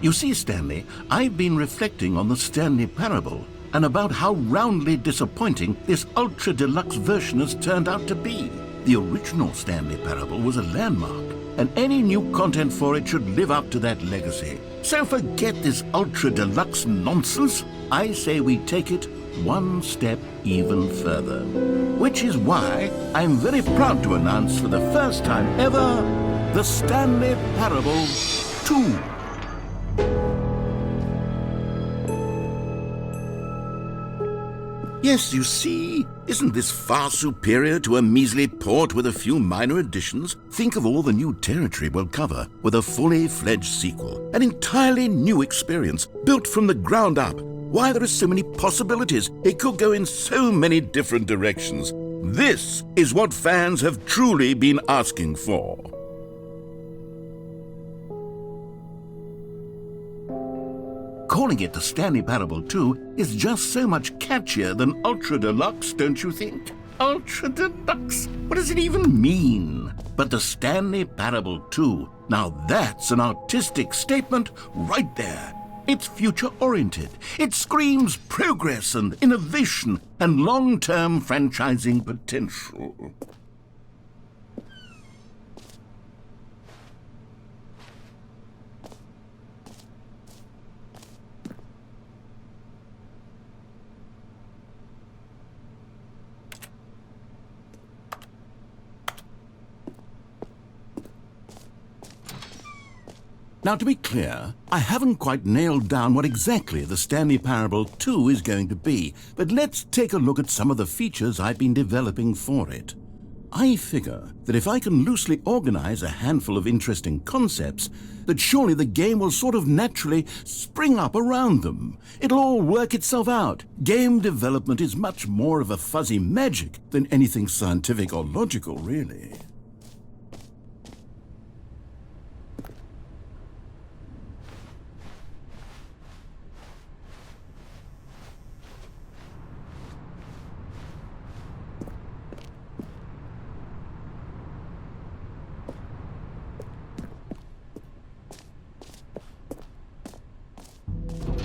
You see, Stanley, I've been reflecting on the Stanley Parable and about how roundly disappointing this ultra deluxe version has turned out to be. The original Stanley Parable was a landmark, and any new content for it should live up to that legacy. So forget this ultra deluxe nonsense. I say we take it one step even further. Which is why I'm very proud to announce for the first time ever, the Stanley Parable 2. Yes, you see, isn't this far superior to a measly port with a few minor additions? Think of all the new territory we'll cover with a fully fledged sequel, an entirely new experience built from the ground up. Why, there are so many possibilities. It could go in so many different directions. This is what fans have truly been asking for. Calling it the Stanley Parable 2 is just so much catchier than Ultra Deluxe, don't you think? Ultra Deluxe? What does it even mean? But the Stanley Parable 2, now that's an artistic statement right there. It's future-oriented. It screams progress and innovation and long-term franchising potential. Now, to be clear, I haven't quite nailed down what exactly the Stanley Parable 2 is going to be, but let's take a look at some of the features I've been developing for it. I figure that if I can loosely organize a handful of interesting concepts, that surely the game will sort of naturally spring up around them. It'll all work itself out. Game development is much more of a fuzzy magic than anything scientific or logical, really.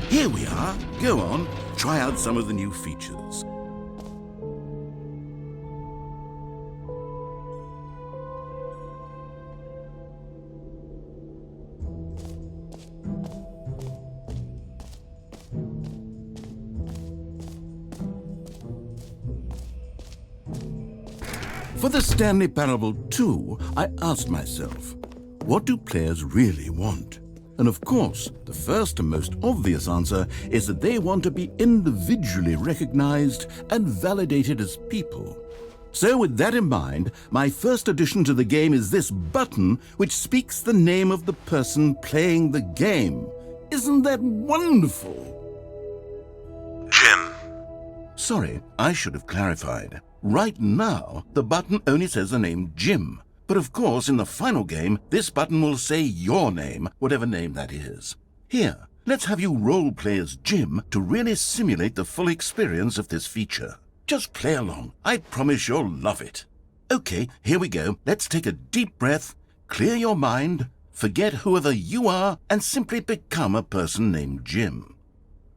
Here we are. Go on, try out some of the new features. For the Stanley Parable 2, I asked myself, what do players really want? And of course, the first and most obvious answer is that they want to be individually recognized and validated as people. So with that in mind, my first addition to the game is this button which speaks the name of the person playing the game. Isn't that wonderful? Jim. Sorry, I should have clarified. Right now, the button only says the name Jim. But of course, in the final game, this button will say your name, whatever name that is. Here, let's have you role-play as Jim to really simulate the full experience of this feature. Just play along. I promise you'll love it. Okay, here we go. Let's take a deep breath, clear your mind, forget whoever you are, and simply become a person named Jim.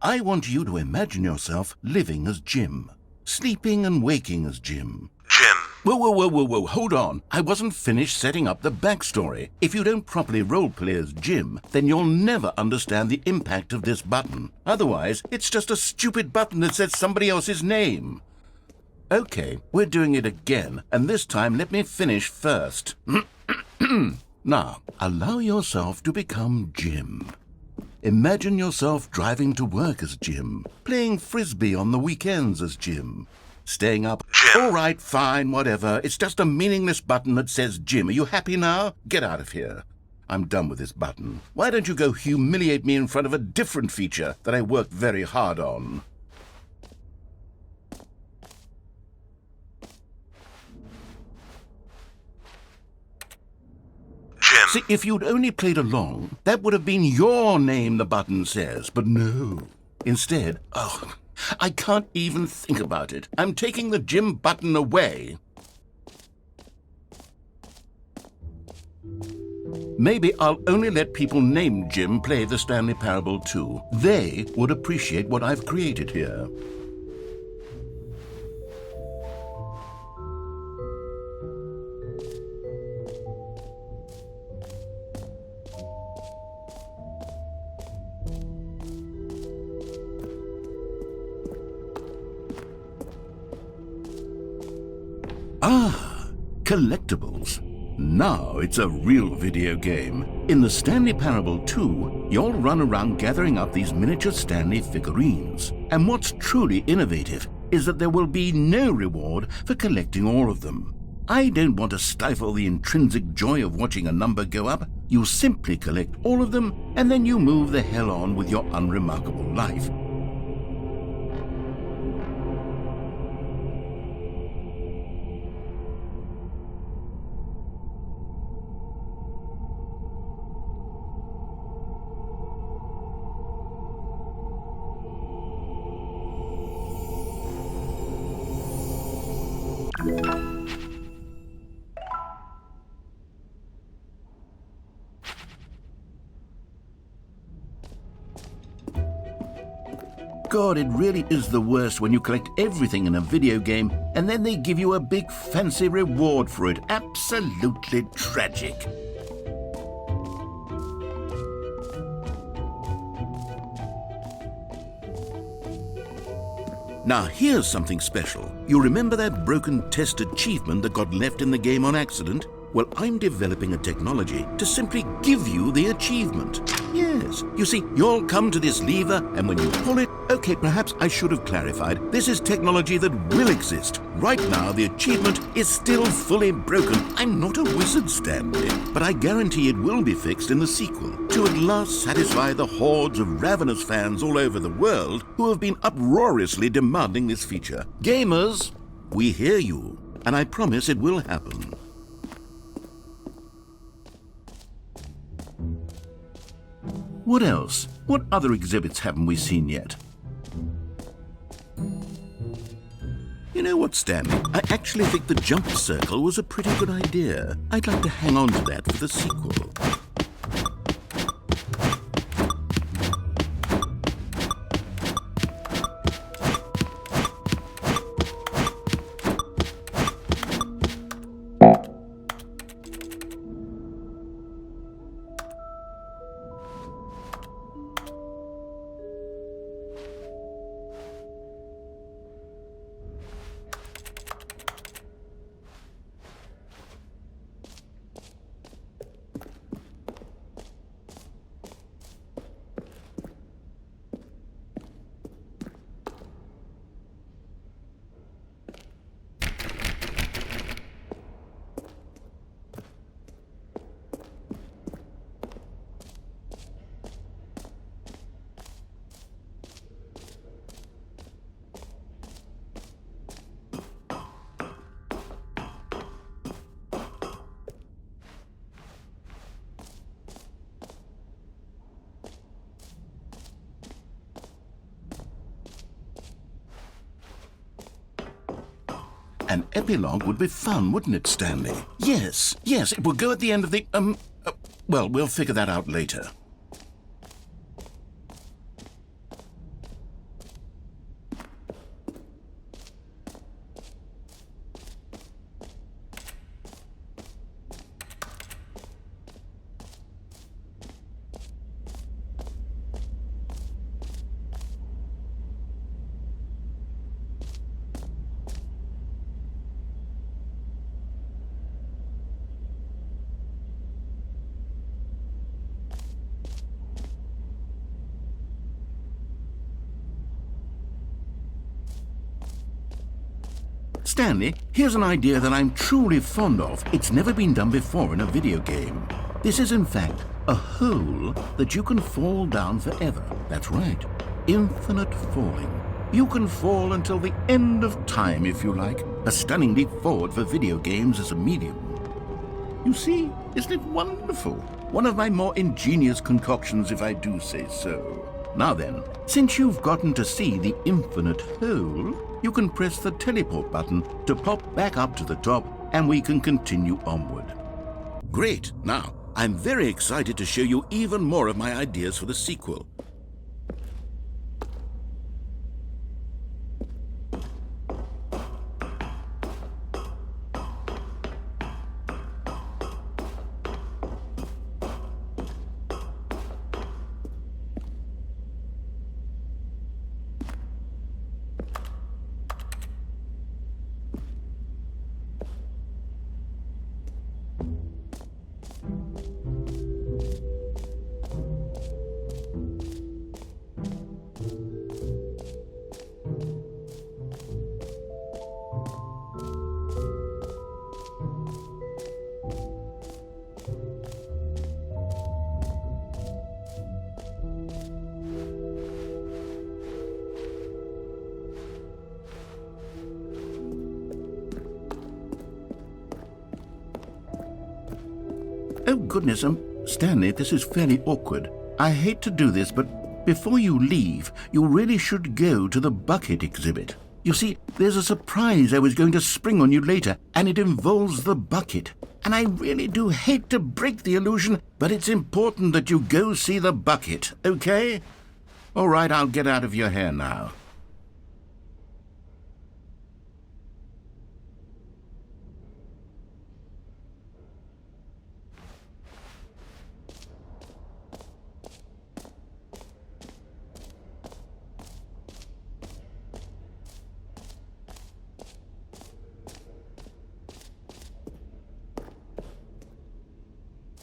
I want you to imagine yourself living as Jim, sleeping and waking as Jim. Jim. Whoa, hold on. I wasn't finished setting up the backstory. If you don't properly roleplay as Jim, then you'll never understand the impact of this button. Otherwise, it's just a stupid button that says somebody else's name. Okay, we're doing it again, and this time let me finish first. Now, allow yourself to become Jim. Imagine yourself driving to work as Jim, playing frisbee on the weekends as Jim, staying up. Jim. All right, fine, whatever. It's just a meaningless button that says Jim. Are you happy now? Get out of here. I'm done with this button. Why don't you go humiliate me in front of a different feature that I worked very hard on? Jim. See, if you'd only played along, that would have been your name, the button says. But no. Instead, I can't even think about it. I'm taking the Jim button away. maybe I'll only let people named Jim play the Stanley Parable too. They would appreciate what I've created here. Ah, collectibles. Now it's a real video game. In the Stanley Parable 2, you'll run around gathering up these miniature Stanley figurines. And what's truly innovative is that there will be no reward for collecting all of them. I don't want to stifle the intrinsic joy of watching a number go up. You simply collect all of them, and then you move the hell on with your unremarkable life. God, it really is the worst when you collect everything in a video game and then they give you a big fancy reward for it. Absolutely tragic. Now here's something special. You remember that broken test achievement that got left in the game on accident? Well, I'm developing a technology to simply give you the achievement. Yes, you see, you'll come to this lever, and when you pull it, okay, perhaps I should have clarified. This is technology that will exist. Right now, the achievement is still fully broken. I'm not a wizard, Stanley, but I guarantee it will be fixed in the sequel to at last satisfy the hordes of ravenous fans all over the world who have been uproariously demanding this feature. Gamers, we hear you, and I promise it will happen. What else? What other exhibits haven't we seen yet? You know what, Stanley? I actually think the jump circle was a pretty good idea. I'd like to hang on to that for the sequel. An epilogue would be fun, wouldn't it, Stanley? Yes, it will go at the end of the, well, we'll figure that out later. Stanley, here's an idea that I'm truly fond of. It's never been done before in a video game. This is, in fact, a hole that you can fall down forever. That's right. Infinite falling. You can fall until the end of time, if you like. A stunning leap forward for video games as a medium. You see, isn't it wonderful? One of my more ingenious concoctions, if I do say so. Now then, since you've gotten to see the infinite hole, you can press the teleport button to pop back up to the top, and we can continue onward. Great. Now, I'm very excited to show you even more of my ideas for the sequel. Oh, goodness, Stanley, this is fairly awkward. I hate to do this, but before you leave, you really should go to the bucket exhibit. You see, there's a surprise I was going to spring on you later, and it involves the bucket. And I really do hate to break the illusion, but it's important that you go see the bucket, okay? All right, I'll get out of your hair now.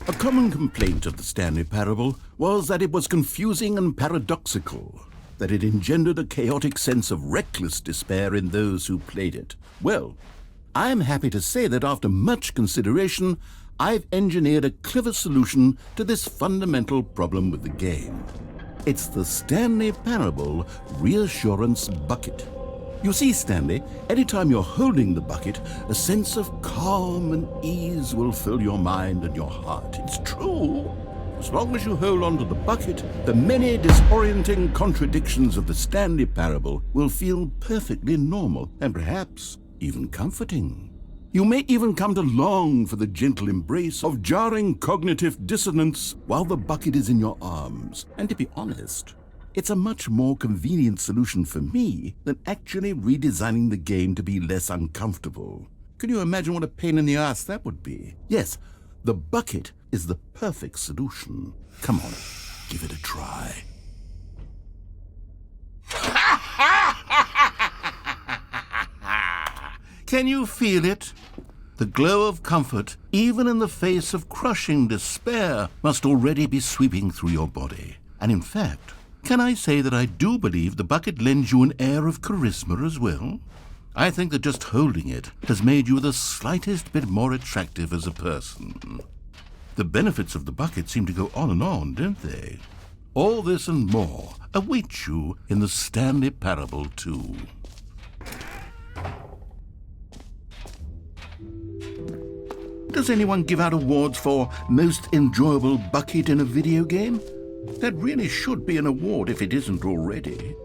A common complaint of the Stanley Parable was that it was confusing and paradoxical, that it engendered a chaotic sense of reckless despair in those who played it. Well, I'm happy to say that after much consideration, I've engineered a clever solution to this fundamental problem with the game. It's the Stanley Parable Reassurance Bucket. You see, Stanley, anytime you're holding the bucket, a sense of calm and ease will fill your mind and your heart. It's true. As long as you hold on to the bucket, the many disorienting contradictions of the Stanley Parable will feel perfectly normal and perhaps even comforting. You may even come to long for the gentle embrace of jarring cognitive dissonance while the bucket is in your arms. And to be honest, it's a much more convenient solution for me than actually redesigning the game to be less uncomfortable. Can you imagine what a pain in the ass that would be? Yes, the bucket is the perfect solution. Come on, give it a try. Can you feel it? The glow of comfort, even in the face of crushing despair, must already be sweeping through your body. And in fact, can I say that I do believe the bucket lends you an air of charisma as well? I think that just holding it has made you the slightest bit more attractive as a person. The benefits of the bucket seem to go on, don't they? All this and more await you in the Stanley Parable 2. Does anyone give out awards for most enjoyable bucket in a video game? That really should be an award if it isn't already.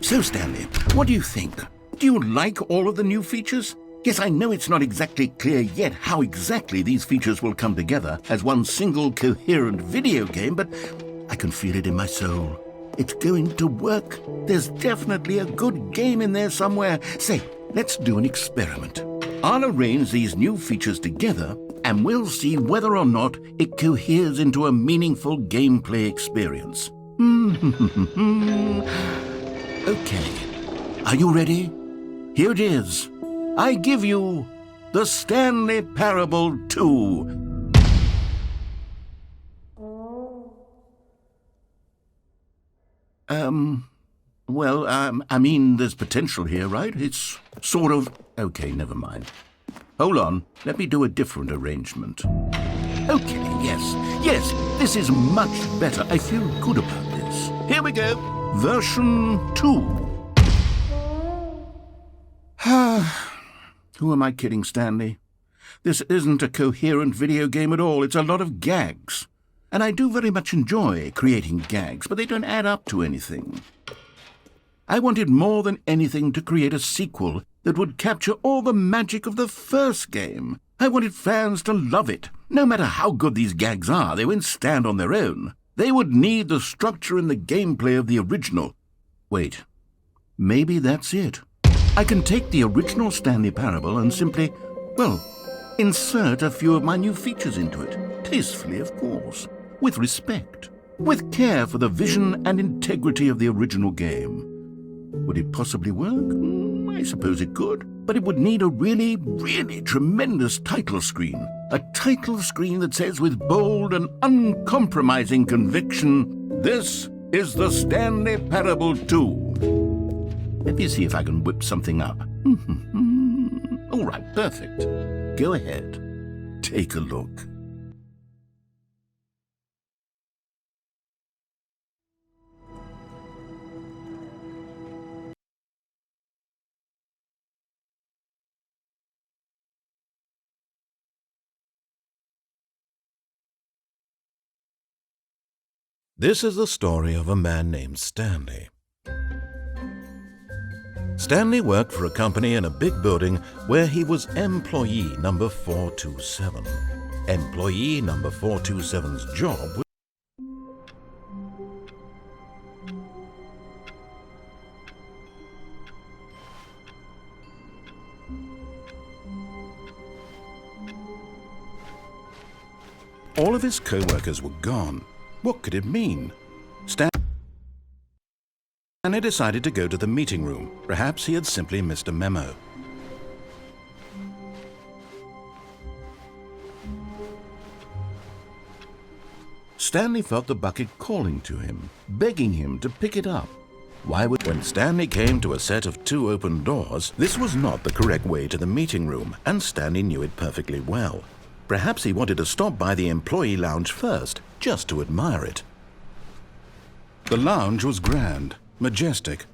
So, Stanley, what do you think? Do you like all of the new features? Yes, I know it's not exactly clear yet how exactly these features will come together as one single coherent video game, but I can feel it in my soul. It's going to work. There's definitely a good game in there somewhere. Say, let's do an experiment. I'll arrange these new features together, and we'll see whether or not it coheres into a meaningful gameplay experience. Okay, are you ready? Here it is. I give you the Stanley Parable 2. I mean, there's potential here, right? It's sort of... Okay, never mind. Hold on, let me do a different arrangement. Okay, yes, this is much better. I feel good about this. Here we go. Version 2. Who am I kidding, Stanley? This isn't a coherent video game at all. It's a lot of gags. And I do very much enjoy creating gags, but they don't add up to anything. I wanted more than anything to create a sequel that would capture all the magic of the first game. I wanted fans to love it. No matter how good these gags are, they won't stand on their own. They would need the structure and the gameplay of the original. Wait, maybe that's it. I can take the original Stanley Parable and simply, well, insert a few of my new features into it. Tastefully, of course. With respect. With care for the vision and integrity of the original game. Would it possibly work? I suppose it could. But it would need a really, really tremendous title screen. A title screen that says with bold and uncompromising conviction, "This is the Stanley Parable 2. Let me see if I can whip something up. All right, perfect. Go ahead. Take a look. This is the story of a man named Stanley. Stanley worked for a company in a big building where he was employee number 427. Employee number 427's job was all of his co-workers were gone. What could it mean? Stanley decided to go to the meeting room. Perhaps he had simply missed a memo. Stanley felt the bucket calling to him, begging him to pick it up. When Stanley came to a set of 2 open doors, this was not the correct way to the meeting room, and Stanley knew it perfectly well. Perhaps he wanted to stop by the employee lounge first, just to admire it. The lounge was grand, majestic,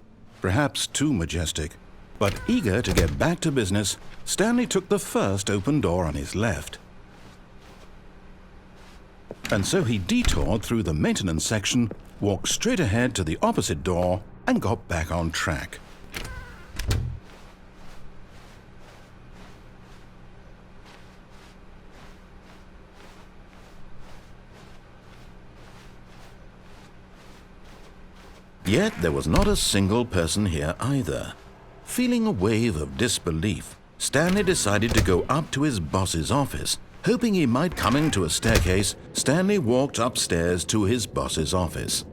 perhaps too majestic. But eager to get back to business, Stanley took the first open door on his left. And so he detoured through the maintenance section, walked straight ahead to the opposite door, and got back on track. Yet there was not a single person here either. Feeling a wave of disbelief, Stanley decided to go up to his boss's office. Hoping he might come into a staircase, Stanley walked upstairs to his boss's office.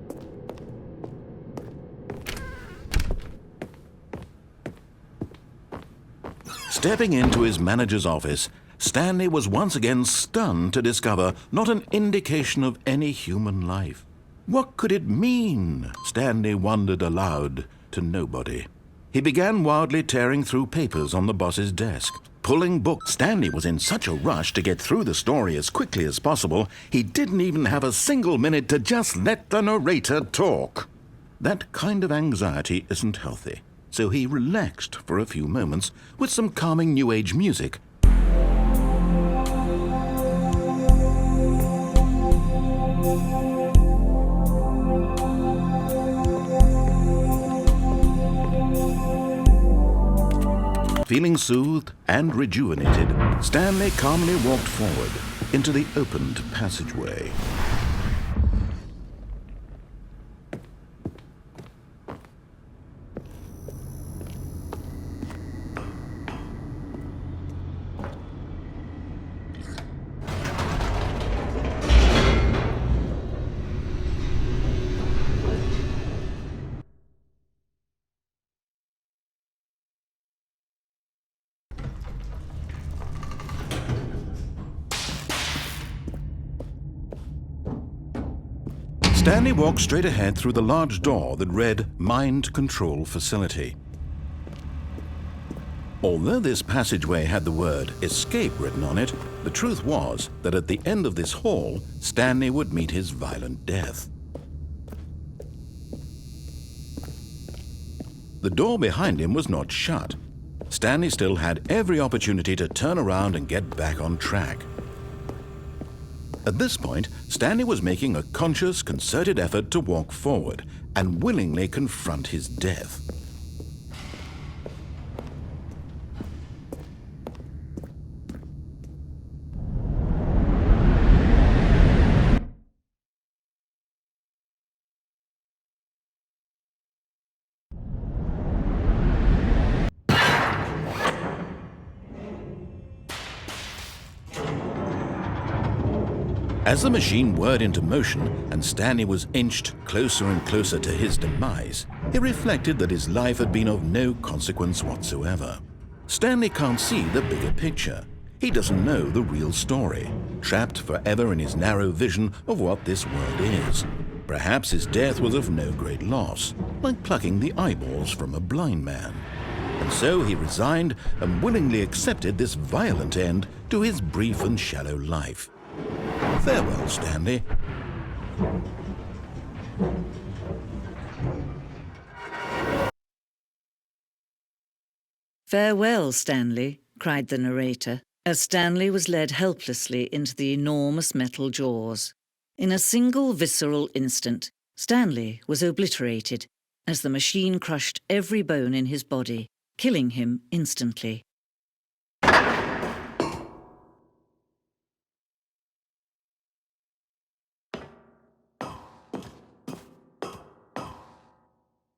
Stepping into his manager's office, Stanley was once again stunned to discover not an indication of any human life. What could it mean? Stanley wondered aloud to nobody. He began wildly tearing through papers on the boss's desk, pulling books. Stanley was in such a rush to get through the story as quickly as possible, he didn't even have a single minute to just let the narrator talk. That kind of anxiety isn't healthy, so he relaxed for a few moments with some calming New Age music. Feeling soothed and rejuvenated, Stanley calmly walked forward into the opened passageway. Stanley walked straight ahead through the large door that read Mind Control Facility. Although this passageway had the word escape written on it, the truth was that at the end of this hall, Stanley would meet his violent death. The door behind him was not shut. Stanley still had every opportunity to turn around and get back on track. At this point, Stanley was making a conscious, concerted effort to walk forward and willingly confront his death. As the machine whirred into motion and Stanley was inched closer and closer to his demise, he reflected that his life had been of no consequence whatsoever. Stanley can't see the bigger picture. He doesn't know the real story, trapped forever in his narrow vision of what this world is. Perhaps his death was of no great loss, like plucking the eyeballs from a blind man. And so he resigned and willingly accepted this violent end to his brief and shallow life. Farewell, Stanley. "Farewell, Stanley," cried the narrator, as Stanley was led helplessly into the enormous metal jaws. In a single visceral instant, Stanley was obliterated as the machine crushed every bone in his body, killing him instantly.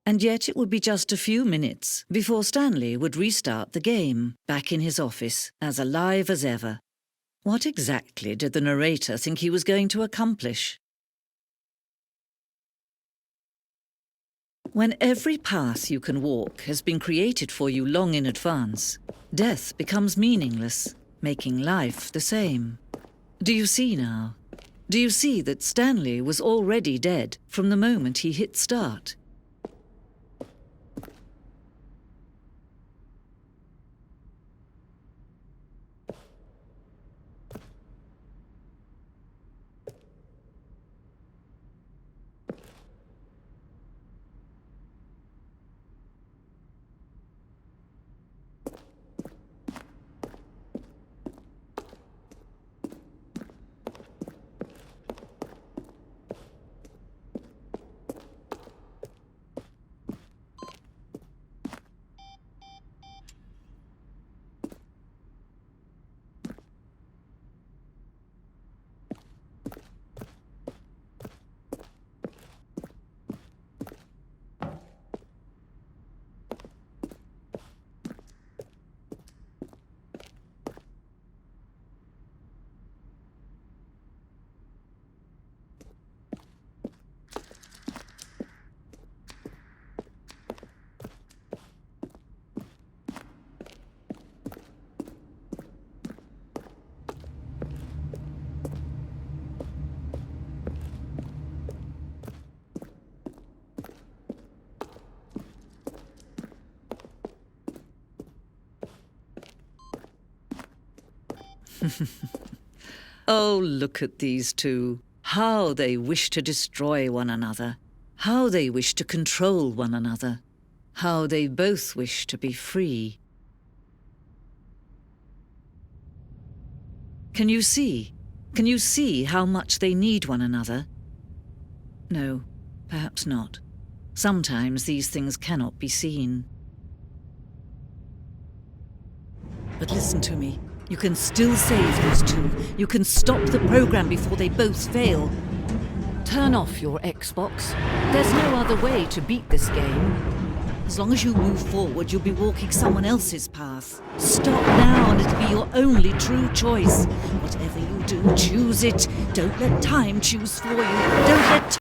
And yet it would be just a few minutes before Stanley would restart the game, back in his office, as alive as ever. What exactly did the narrator think he was going to accomplish? When every path you can walk has been created for you long in advance, death becomes meaningless, making life the same. Do you see now? Do you see that Stanley was already dead from the moment he hit start? Oh, look at these two. How they wish to destroy one another. How they wish to control one another. How they both wish to be free. Can you see? Can you see how much they need one another? No, perhaps not. Sometimes these things cannot be seen. But listen to me. You can still save these two. You can stop the program before they both fail. Turn off your Xbox. There's no other way to beat this game. As long as you move forward, you'll be walking someone else's path. Stop now and it'll be your only true choice. Whatever you do, choose it. Don't let time choose for you. Don't let